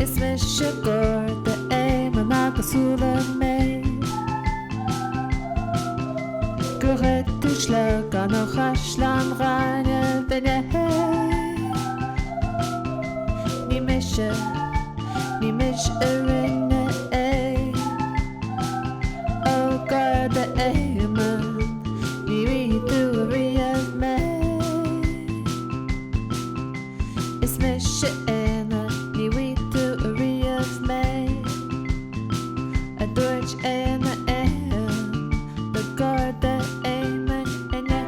اسم شکر ای مناک سولمه گره تشلگان و خشلان غانه بنه نیمش ارنه ای او گرده ای من نیوی دوری از من اسمش انا نیوی دوری از من ادورج انا بگرده ای من انه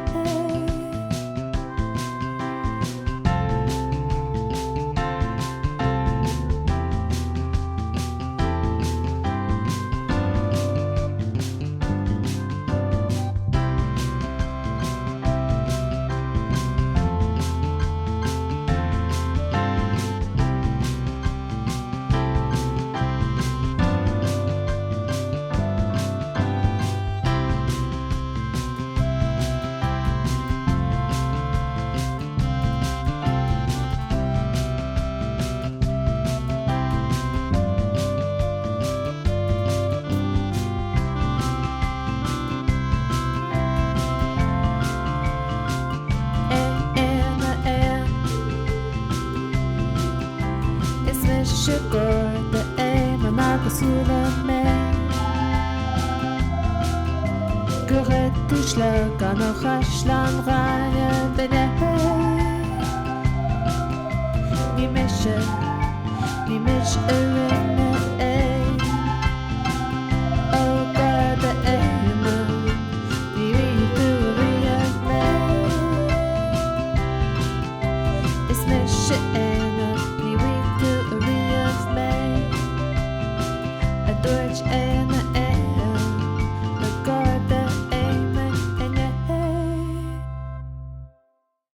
شکر ای مناک سولمه گره تشلگان و خشلان غانه بنه نیمش ارنه ای او گرده ای من نیوی دوری از من اسمش